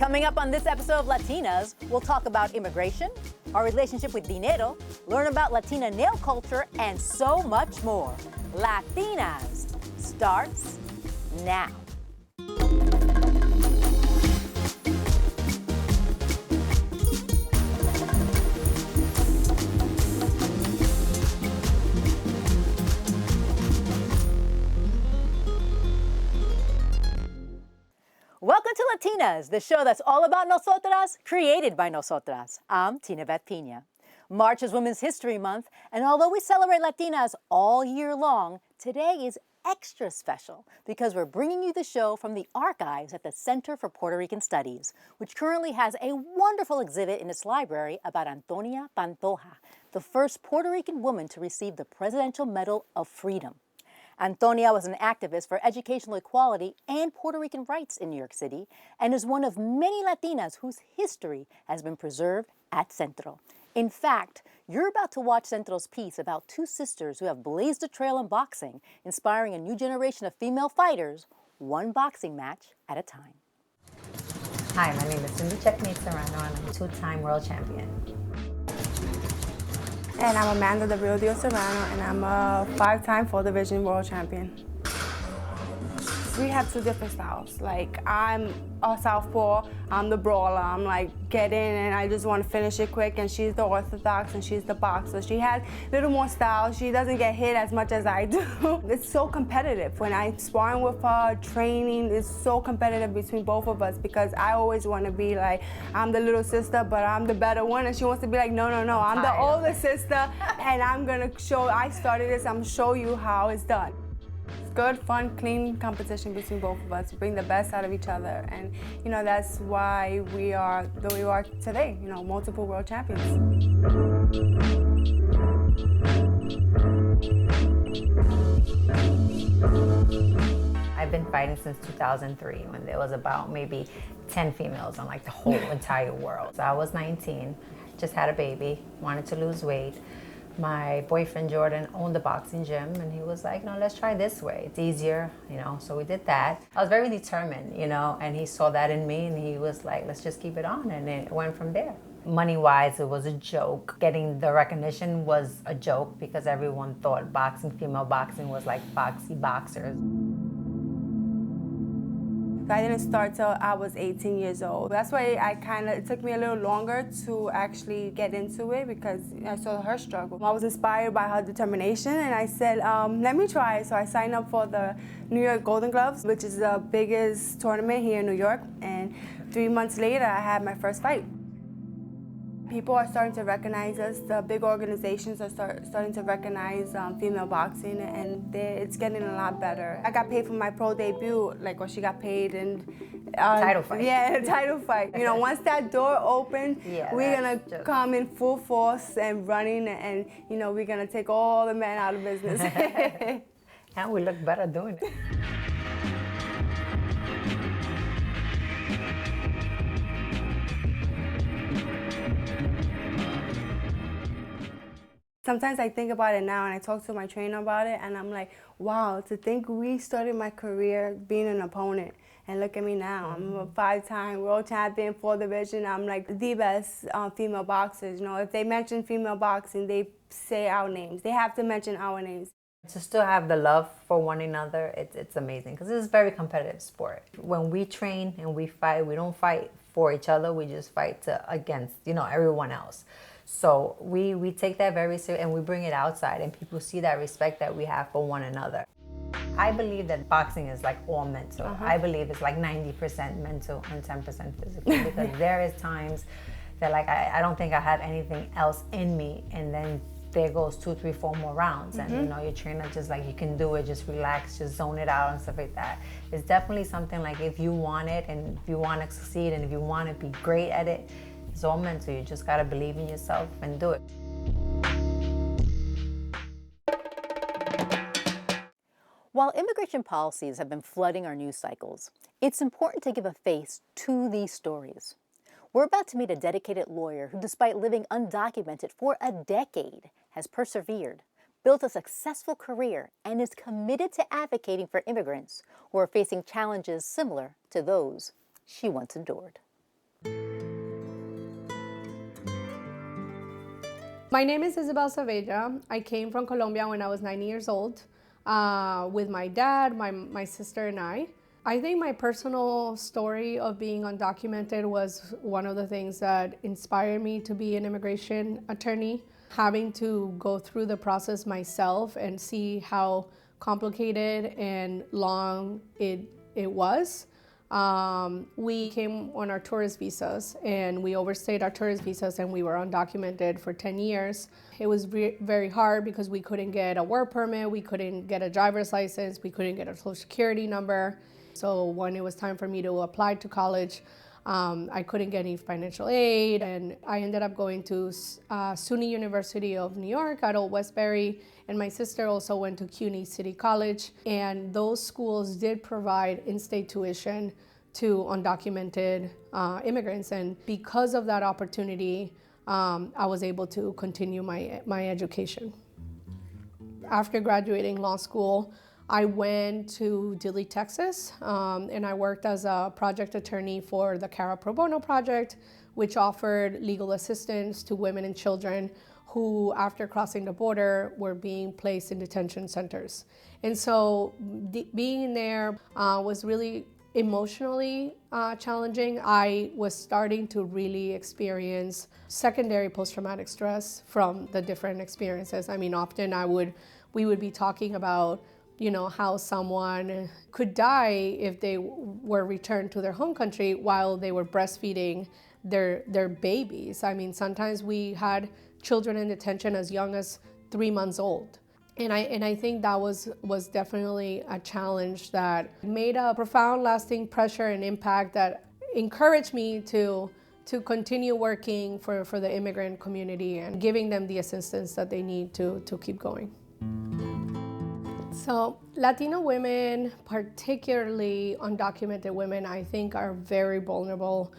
Coming up on this episode of Latinas, we'll talk about immigration, our relationship with dinero, learn about Latina nail culture, and so much more. Latinas starts now. Welcome to Latinas, the show that's all about nosotras, created by nosotras. I'm Tina Beth Pina. March is Women's History Month, and although we celebrate Latinas all year long, today is extra special because we're bringing you the show from the archives at the Center for Puerto Rican Studies, which currently has a wonderful exhibit in its library about Antonia Pantoja, the first Puerto Rican woman to receive the Presidential Medal of Freedom. Antonia was an activist for educational equality and Puerto Rican rights in New York City and is one of many Latinas whose history has been preserved at Centro. In fact, you're about to watch Centro's piece about two sisters who have blazed a trail in boxing, inspiring a new generation of female fighters, one boxing match at a time. Hi, my name is Cindy Checkmate Serrano, and I'm a two-time world champion. And I'm Amanda the Real Deal Serrano, and I'm a 5-time full division world champion. We have two different styles. Like, I'm a southpaw, I'm the brawler. I'm like, get in and I just want to finish it quick, and she's the orthodox and she's the boxer. She has a little more style. She doesn't get hit as much as I do. It's so competitive. When I'm sparring with her, training, it's so competitive between both of us because I always want to be like, I'm the little sister, but I'm the better one. And she wants to be like, no, I'm the older sister, and I'm going to show, I started this, I'm going to show you how it's done. Good, fun, clean competition between both of us. Bring the best out of each other, and that's why we are the way we are today. Multiple world champions. I've been fighting since 2003 when there was about maybe 10 females on like the whole entire world. So I was 19, just had a baby, wanted to lose weight. My boyfriend Jordan owned a boxing gym, and he was like, no, let's try this way. It's easier, so we did that. I was very determined, and he saw that in me, and he was like, let's just keep it on, and it went from there. Money-wise, it was a joke. Getting the recognition was a joke because everyone thought female boxing was like foxy boxers. I didn't start till I was 18 years old. That's why it took me a little longer to actually get into it because I saw her struggle. I was inspired by her determination, and I said, let me try. So I signed up for the New York Golden Gloves, which is the biggest tournament here in New York. And 3 months later, I had my first fight. People are starting to recognize us. The big organizations are starting to recognize female boxing, and it's getting a lot better. I got paid for my pro debut, like what she got paid, and title fight. Yeah, the title fight. Once that door opens, we're gonna come in full force and running, and we're gonna take all the men out of business. And we look better doing it. Sometimes I think about it now, and I talk to my trainer about it, and I'm like, wow, to think we started my career being an opponent. And look at me now. I'm a 5-time world champion, full division. I'm like the best female boxers. If they mention female boxing, they say our names. They have to mention our names. To still have the love for one another, it's amazing because it's a very competitive sport. When we train and we fight, we don't fight for each other. We just fight against everyone else. So we take that very seriously, and we bring it outside, and people see that respect that we have for one another. I believe that boxing is like all mental. I believe it's like 90% mental and 10% physical because there is times that like I don't think I have anything else in me, and then there goes 2, 3, 4 more rounds, and your trainer just like, you can do it, just relax, just zone it out and stuff like that. It's definitely something like if you want it, and if you want to succeed, and if you want to be great at it, it's all mental. You just got to believe in yourself and do it. While immigration policies have been flooding our news cycles, it's important to give a face to these stories. We're about to meet a dedicated lawyer who, despite living undocumented for a decade, has persevered, built a successful career, and is committed to advocating for immigrants who are facing challenges similar to those she once endured. My name is Isabel Saavedra. I came from Colombia when I was 9 years old with my dad, my sister, and I. I think my personal story of being undocumented was one of the things that inspired me to be an immigration attorney. Having to go through the process myself and see how complicated and long it was. We came on our tourist visas and we overstayed our tourist visas and we were undocumented for 10 years. It was very hard because we couldn't get a work permit, we couldn't get a driver's license, we couldn't get a social security number. So when it was time for me to apply to college, I couldn't get any financial aid, and I ended up going to SUNY University of New York at Old Westbury, and my sister also went to CUNY City College, and those schools did provide in-state tuition to undocumented immigrants, and because of that opportunity, I was able to continue my education. After graduating law school, I went to Dilley, Texas, and I worked as a project attorney for the Cara Pro Bono Project, which offered legal assistance to women and children who, after crossing the border, were being placed in detention centers. And so being there was really emotionally challenging. I was starting to really experience secondary post-traumatic stress from the different experiences. I mean, often we would be talking about how someone could die if they were returned to their home country while they were breastfeeding their babies. I mean, sometimes we had children in detention as young as 3 months old. And I think that was definitely a challenge that made a profound lasting pressure and impact that encouraged me to continue working for the immigrant community and giving them the assistance that they need to keep going. So Latino women, particularly undocumented women, I think are very vulnerable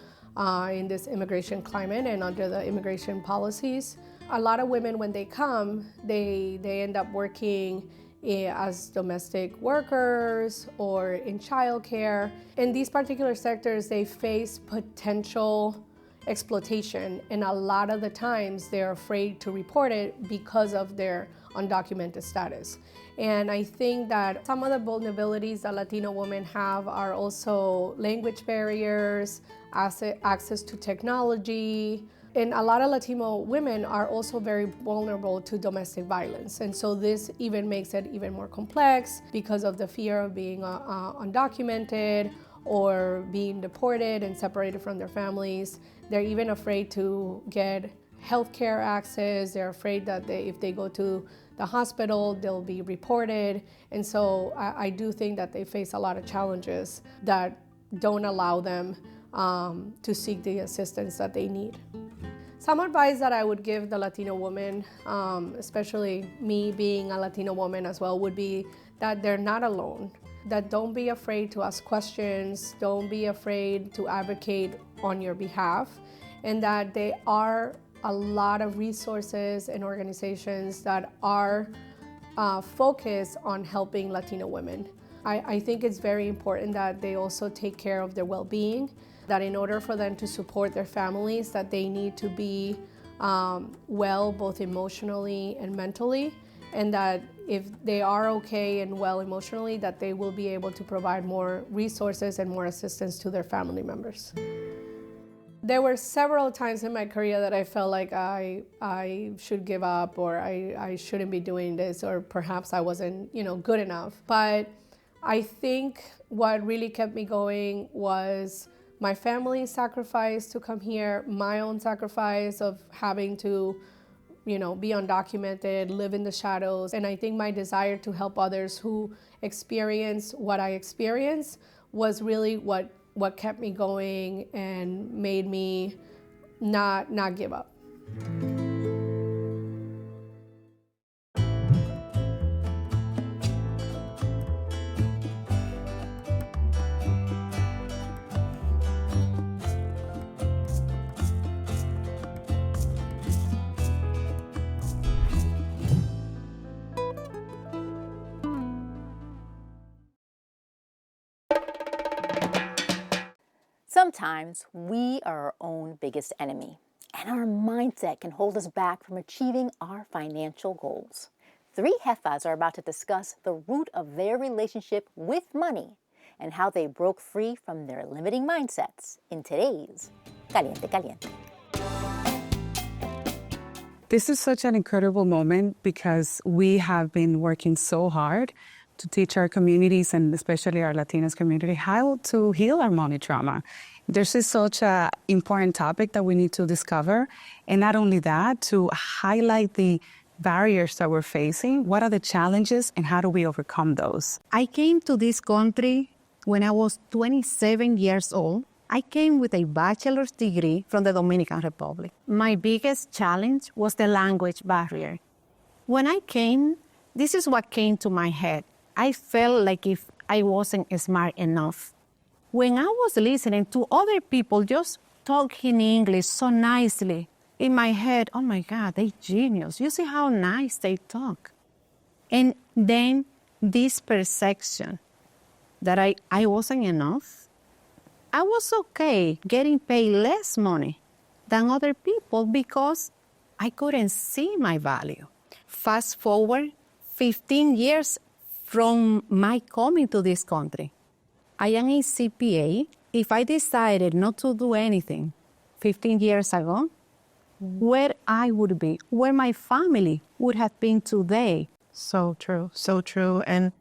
in this immigration climate and under the immigration policies. A lot of women, when they come, they end up working as domestic workers or in childcare. In these particular sectors, they face potential exploitation, and a lot of the times they're afraid to report it because of their undocumented status. And I think that some of the vulnerabilities that Latino women have are also language barriers, access to technology, and a lot of Latino women are also very vulnerable to domestic violence. And so this even makes it even more complex because of the fear of being undocumented or being deported and separated from their families. They're even afraid to get healthcare access. They're afraid that if they go to the hospital, they'll be reported. And so I do think that they face a lot of challenges that don't allow them to seek the assistance that they need. Some advice that I would give the Latino woman, especially me being a Latino woman as well, would be that they're not alone. That don't be afraid to ask questions, don't be afraid to advocate on your behalf, and that there are a lot of resources and organizations that are focused on helping Latino women. I think it's very important that they also take care of their well-being, that in order for them to support their families, that they need to be well both emotionally and mentally, and that if they are okay and well emotionally, that they will be able to provide more resources and more assistance to their family members. There were several times in my career that I felt like I should give up, or I shouldn't be doing this, or perhaps I wasn't, good enough. But I think what really kept me going was my family's sacrifice to come here, my own sacrifice of having to be undocumented, live in the shadows. And I think my desire to help others who experience what I experienced was really what kept me going and made me not give up. Sometimes we are our own biggest enemy. and our mindset can hold us back from achieving our financial goals. Three jefas are about to discuss the root of their relationship with money and how they broke free from their limiting mindsets in today's Caliente Caliente. This is such an incredible moment because we have been working so hard to teach our communities, and especially our Latinas community, how to heal our money trauma. This is such an important topic that we need to discover. And not only that, to highlight the barriers that we're facing, what are the challenges, and how do we overcome those? I came to this country when I was 27 years old. I came with a bachelor's degree from the Dominican Republic. My biggest challenge was the language barrier. When I came, this is what came to my head. I felt like if I wasn't smart enough. When I was listening to other people just talking English so nicely, in my head, oh my God, they genius. You see how nice they talk. And then this perception that I wasn't enough. I was okay getting paid less money than other people because I couldn't see my value. Fast forward 15 years from my coming to this country. I am a CPA. If I decided not to do anything 15 years ago, where I would be, where my family would have been today. So true, so true. And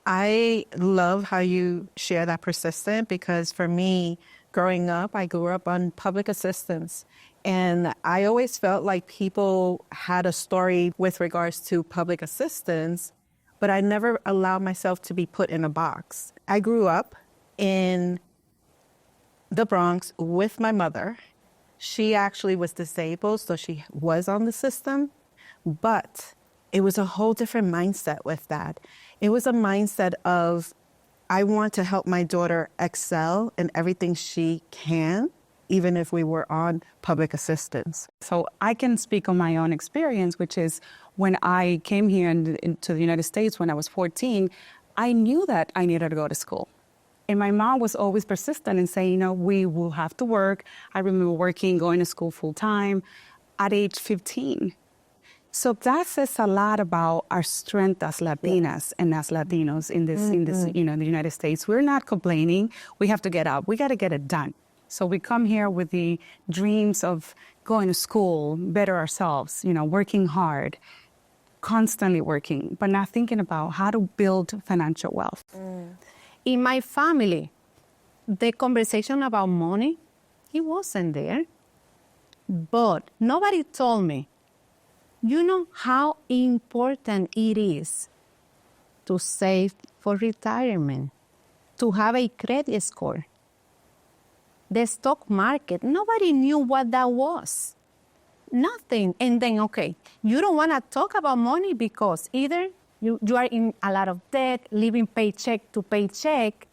I love how you share that persistent, because for me, growing up, I grew up on public assistance. And I always felt like people had a story with regards to public assistance, but I never allowed myself to be put in a box. I grew up in the Bronx with my mother. She actually was disabled, so she was on the system, but it was a whole different mindset with that. It was a mindset of, I want to help my daughter excel in everything she can, even if we were on public assistance. So I can speak on my own experience, which is when I came here to the United States when I was 14, I knew that I needed to go to school. And my mom was always persistent in saying, we will have to work. I remember going to school full time at age 15. So that says a lot about our strength as Latinas and as Latinos in this, the United States. We're not complaining. We have to get up. We got to get it done. So we come here with the dreams of going to school, better ourselves, working hard, constantly working, but not thinking about how to build financial wealth. In my family, the conversation about money, it wasn't there. But nobody told me, you know how important it is to save for retirement, to have a credit score. The stock market, nobody knew what that was. Nothing. And then, okay, you don't want to talk about money because either you are in a lot of debt, living paycheck to paycheck.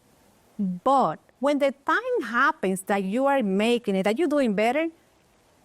But when the time happens that you are making it, that you're doing better,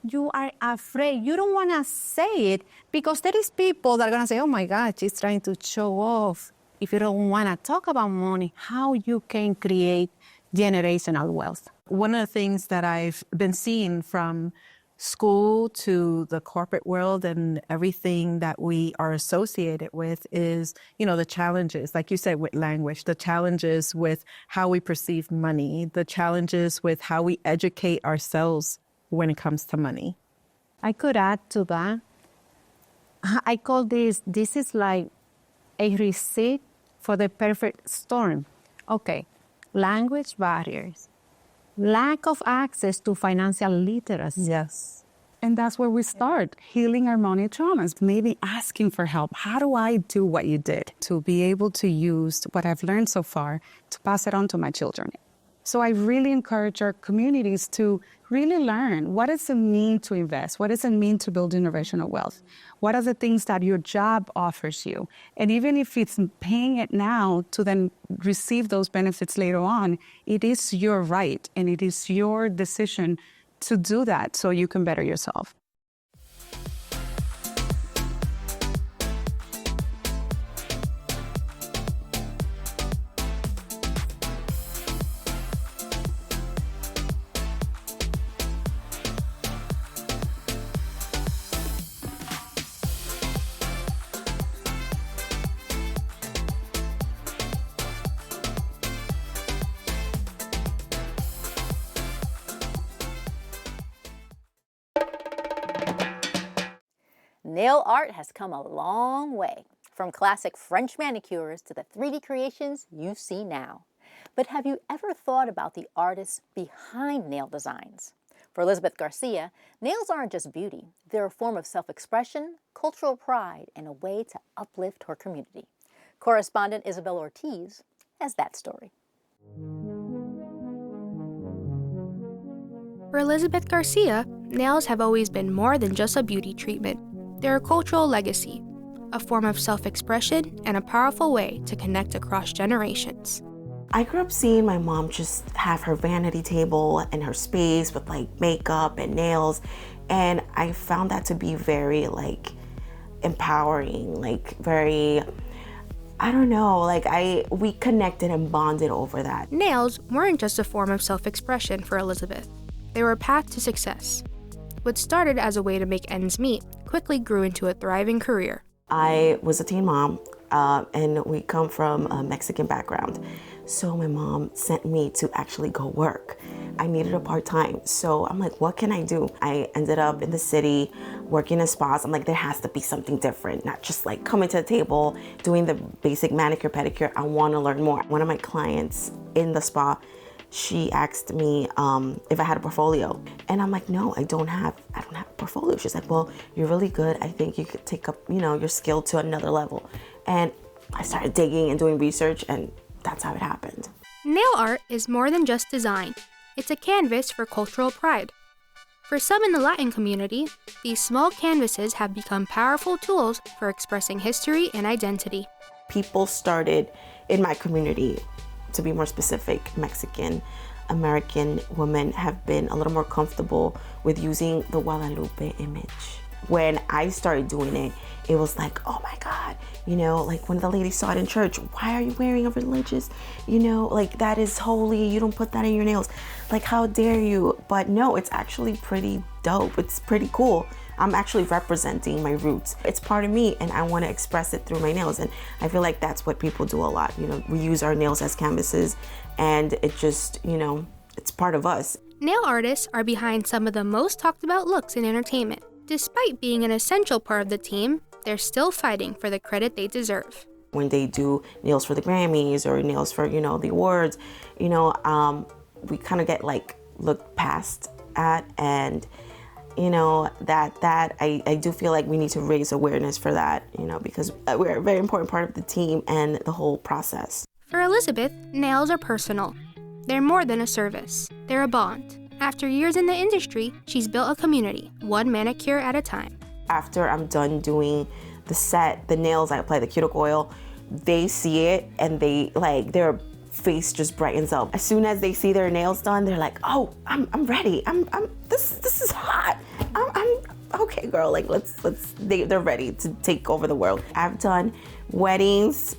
you are afraid. You don't want to say it because there is people that are going to say, oh my God, she's trying to show off. If you don't want to talk about money, how you can create generational wealth. One of the things that I've been seeing from school to the corporate world and everything that we are associated with is, the challenges, like you said, with language, the challenges with how we perceive money, the challenges with how we educate ourselves when it comes to money. I could add to that. I call this is like a receipt for the perfect storm. Okay, language barriers, lack of access to financial literacy. Yes. And that's where we start, healing our money traumas, maybe asking for help. How do I do what you did? To be able to use what I've learned so far to pass it on to my children. So I really encourage our communities to really learn, what does it mean to invest? What does it mean to build generational wealth? What are the things that your job offers you? And even if it's paying it now to then receive those benefits later on, it is your right and it is your decision to do that so you can better yourself. Nail art has come a long way, from classic French manicures to the 3D creations you see now. But have you ever thought about the artists behind nail designs? For Elizabeth Garcia, nails aren't just beauty. They're a form of self-expression, cultural pride, and a way to uplift her community. Correspondent Isabel Ortiz has that story. For Elizabeth Garcia, nails have always been more than just a beauty treatment. They're a cultural legacy, a form of self-expression, and a powerful way to connect across generations. I grew up seeing my mom just have her vanity table and her space with like makeup and nails, and I found that to be very like empowering, like very, I don't know, like we connected and bonded over that. Nails weren't just a form of self-expression for Elizabeth. They were a path to success. What started as a way to make ends meet quickly grew into a thriving career. I was a teen mom, and we come from a Mexican background. So my mom sent me to actually go work. I needed a part-time, so I'm like, what can I do? I ended up in the city working in spas. I'm like, there has to be something different, not just like coming to the table, doing the basic manicure, pedicure. I want to learn more. One of my clients in the spa, she asked me if I had a portfolio. And I'm like, no, I don't have a portfolio. She's like, well, you're really good. I think you could take up, your skill to another level. And I started digging and doing research, and that's how it happened. Nail art is more than just design. It's a canvas for cultural pride. For some in the Latin community, these small canvases have become powerful tools for expressing history and identity. People started in my community, to be more specific, Mexican American women have been a little more comfortable with using the Guadalupe image. When I started doing it, it was like, oh my God, like when the lady saw it in church, why are you wearing a religious, like that is holy, you don't put that in your nails. Like, how dare you? But no, it's actually pretty dope. It's pretty cool. I'm actually representing my roots. It's part of me, and I want to express it through my nails. And I feel like that's what people do a lot. We use our nails as canvases, and it just, it's part of us. Nail artists are behind some of the most talked about looks in entertainment. Despite being an essential part of the team, they're still fighting for the credit they deserve. When they do nails for the Grammys or nails for, the awards, we kind of get looked past at, and I do feel like we need to raise awareness for that, because we're a very important part of the team and the whole process. For Elizabeth, nails are personal. They're more than a service. They're a bond. After years in the industry, she's built a community, one manicure at a time. After I'm done doing the nails, I apply the cuticle oil. They see it, and their face just brightens up. As soon as they see their nails done, they're like, "Oh, I'm ready. This is hot. I'm okay, girl. Like they're ready to take over the world." I've done weddings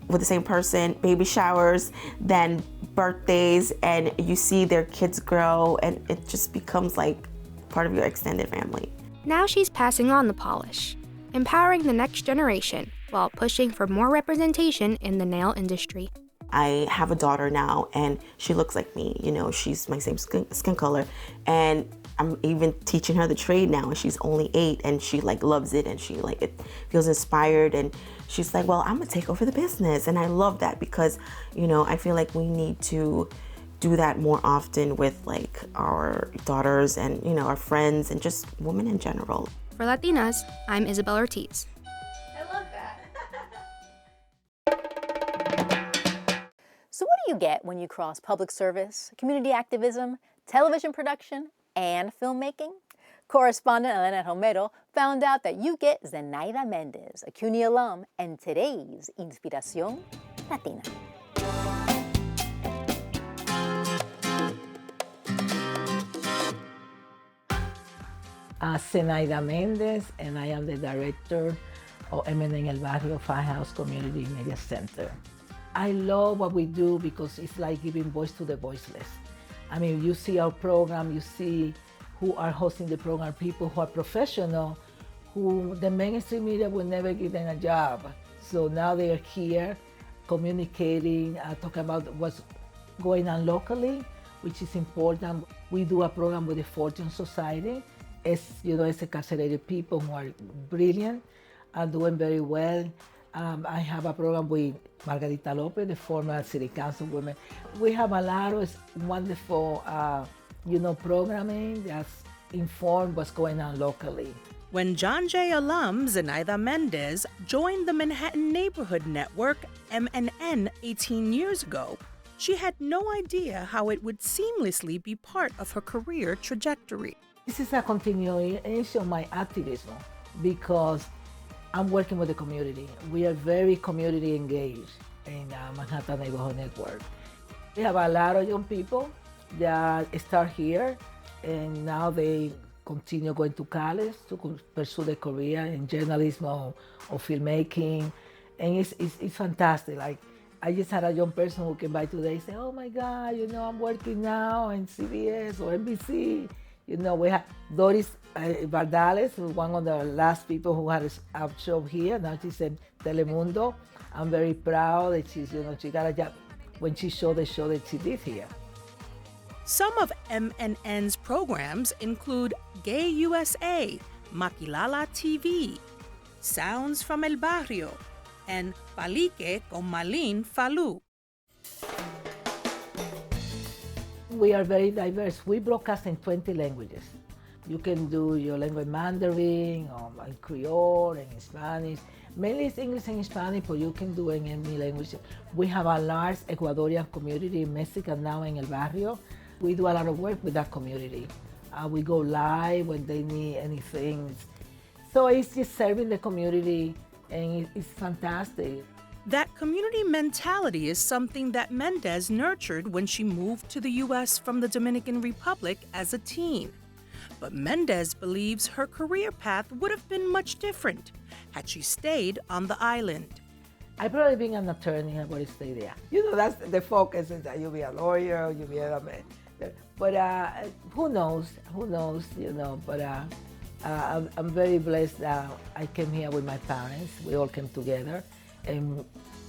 with the same person, baby showers, then birthdays, and you see their kids grow, and it just becomes like part of your extended family. Now she's passing on the polish, empowering the next generation while pushing for more representation in the nail industry. I have a daughter now, and she looks like me. She's my same skin color, and I'm even teaching her the trade now, and she's only 8, and she loves it, and she it feels inspired, and she's like, well, I'm gonna take over the business. And I love that, because I feel like we need to do that more often with our daughters and our friends and just women in general. For Latinas, I'm Isabel Ortiz. So what do you get when you cross public service, community activism, television production, and filmmaking? Correspondent Elena Romero found out that you get Zenaida Mendez, a CUNY alum, and today's Inspiración Latina. Zenaida Mendez, and I am the director of M&A en el Barrio Firehouse Community Media Center. I love what we do because it's like giving voice to the voiceless. I mean, you see our program, you see who are hosting the program, people who are professional, who the mainstream media will never give them a job. So now they are here communicating, talking about what's going on locally, which is important. We do a program with the Fortune Society, ex-carcerated people who are brilliant, are doing very well. I have a program with Margarita Lopez, the former city councilwoman. We have a lot of wonderful, programming that's informed what's going on locally. When John Jay alum Zenaida Mendez joined the Manhattan Neighborhood Network, MNN, 18 years ago, she had no idea how it would seamlessly be part of her career trajectory. This is a continuation of my activism because I'm working with the community. We are very community engaged in Manhattan Neighborhood Network. We have a lot of young people that start here and now they continue going to college to pursue their career in journalism or filmmaking. And it's fantastic. Like, I just had a young person who came by today and said, oh my God, I'm working now in CBS or NBC. We have Doris Bardales, who's one of the last people who had a job here. Now she's in Telemundo. I'm very proud that she got a job when she showed the show that she did here. Some of MNN's programs include Gay USA, Makilala TV, Sounds from El Barrio, and Palique con Malin Falu. We are very diverse. We broadcast in 20 languages. You can do your language Mandarin, or Creole, and Spanish. Mainly it's English and Spanish, but you can do it in any language. We have a large Ecuadorian community in Mexico now in El Barrio. We do a lot of work with that community. We go live when they need anything. So it's just serving the community, and it's fantastic. That community mentality is something that Mendez nurtured when she moved to the U.S. from the Dominican Republic as a teen. But Mendez believes her career path would have been much different had she stayed on the island. I probably being an attorney, I would stay there. That's the focus, is that you'll be a lawyer, you'll be a man. But who knows, but I'm very blessed that I came here with my parents. We all came together and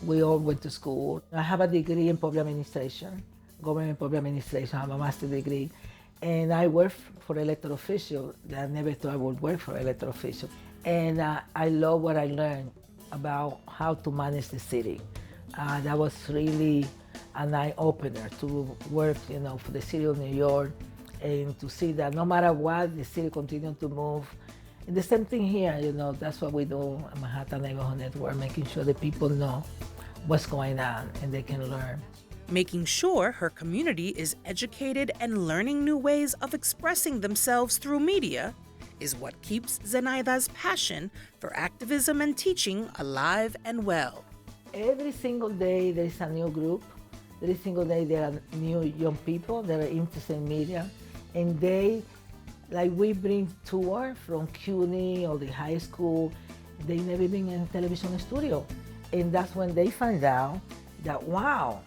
we all went to school. I have a degree in public administration, government public administration. I have a master's degree. And I work for elected official. I never thought I would work for elected official. And I love what I learned about how to manage the city. That was really an eye-opener to work, for the city of New York and to see that no matter what, the city continued to move. And the same thing here, that's what we do at Manhattan Neighborhood Network, making sure that people know what's going on and they can learn. Making sure her community is educated and learning new ways of expressing themselves through media is what keeps Zenaida's passion for activism and teaching alive and well. Every single day there is a new group. Every single day there are new young people that are interested in media. And we bring tour from CUNY or the high school. They never been in a television studio. And that's when they find out that, wow,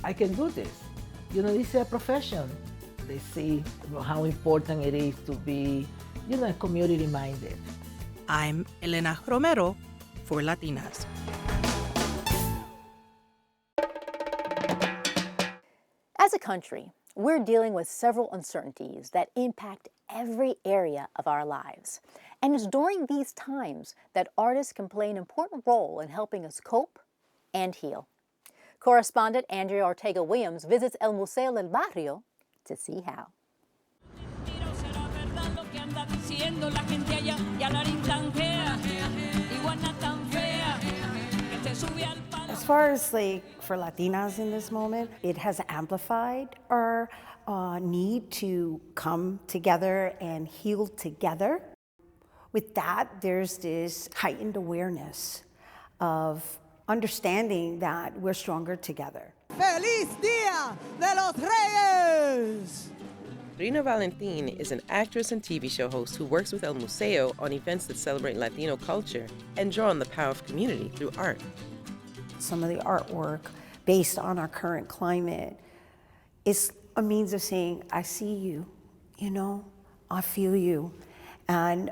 I can do this. This is a profession. They see how important it is to be, community-minded. I'm Elena Romero for Latinas. As a country, we're dealing with several uncertainties that impact every area of our lives. And it's during these times that artists can play an important role in helping us cope and heal. Correspondent Andrea Ortega-Williams visits El Museo del Barrio to see how. As far as for Latinas in this moment, it has amplified our need to come together and heal together. With that, there's this heightened awareness of understanding that we're stronger together. ¡Feliz Día de los Reyes! Rina Valentin is an actress and TV show host who works with El Museo on events that celebrate Latino culture and draw on the power of community through art. Some of the artwork based on our current climate is a means of saying, I see you, I feel you. And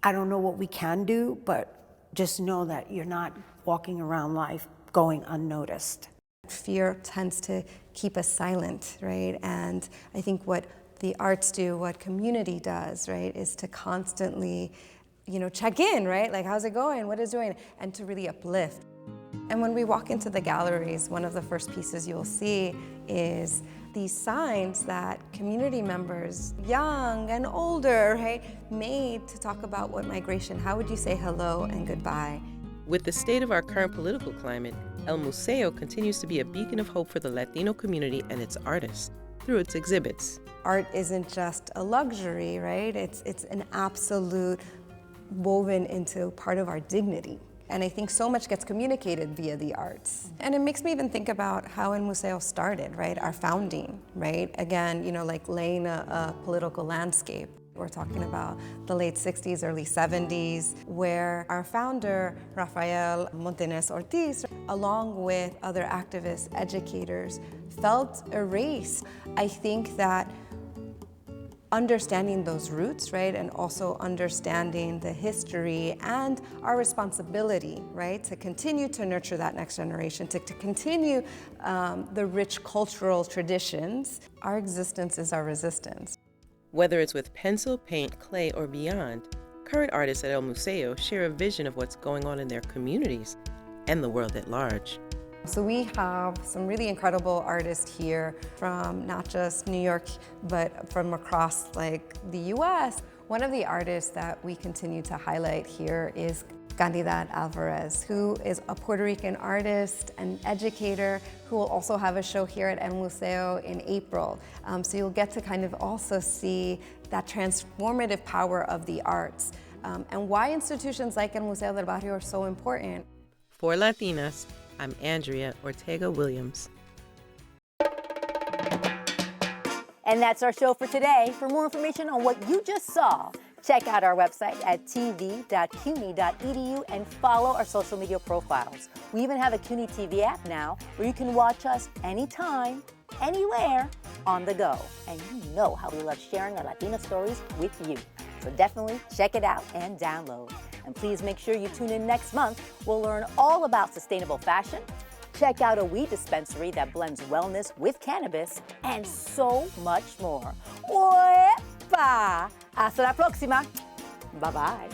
I don't know what we can do, but just know that you're not walking around life going unnoticed. Fear tends to keep us silent, right? And I think what the arts do, what community does, right, is to constantly, check in, right? Like, how's it going? What is doing? And to really uplift. And when we walk into the galleries, one of the first pieces you'll see is these signs that community members, young and older, right, made to talk about what migration, how would you say hello and goodbye? With the state of our current political climate, El Museo continues to be a beacon of hope for the Latino community and its artists through its exhibits. Art isn't just a luxury, right? It's an absolute woven into part of our dignity. And I think so much gets communicated via the arts. And it makes me even think about how El Museo started, right? Our founding, right? Again, like laying a political landscape. We're talking about the late 60s, early 70s, where our founder, Rafael Montañez Ortiz, along with other activists, educators, felt erased. I think that understanding those roots, right, and also understanding the history and our responsibility, right, to continue to nurture that next generation, to continue the rich cultural traditions. Our existence is our resistance. Whether it's with pencil, paint, clay, or beyond, current artists at El Museo share a vision of what's going on in their communities and the world at large. So we have some really incredible artists here from not just New York, but from across the US. One of the artists that we continue to highlight here is Candidad Alvarez, who is a Puerto Rican artist and educator who will also have a show here at El Museo in April. So you'll get to kind of also see that transformative power of the arts and why institutions like El Museo del Barrio are so important. For Latinas, I'm Andrea Ortega Williams. And that's our show for today. For more information on what you just saw, check out our website at tv.cuny.edu and follow our social media profiles. We even have a CUNY TV app now where you can watch us anytime, anywhere, on the go. And you know how we love sharing our Latina stories with you. So definitely check it out and download. And please make sure you tune in next month. We'll learn all about sustainable fashion, check out a weed dispensary that blends wellness with cannabis, and so much more. Uepa! Hasta la próxima. Bye-bye.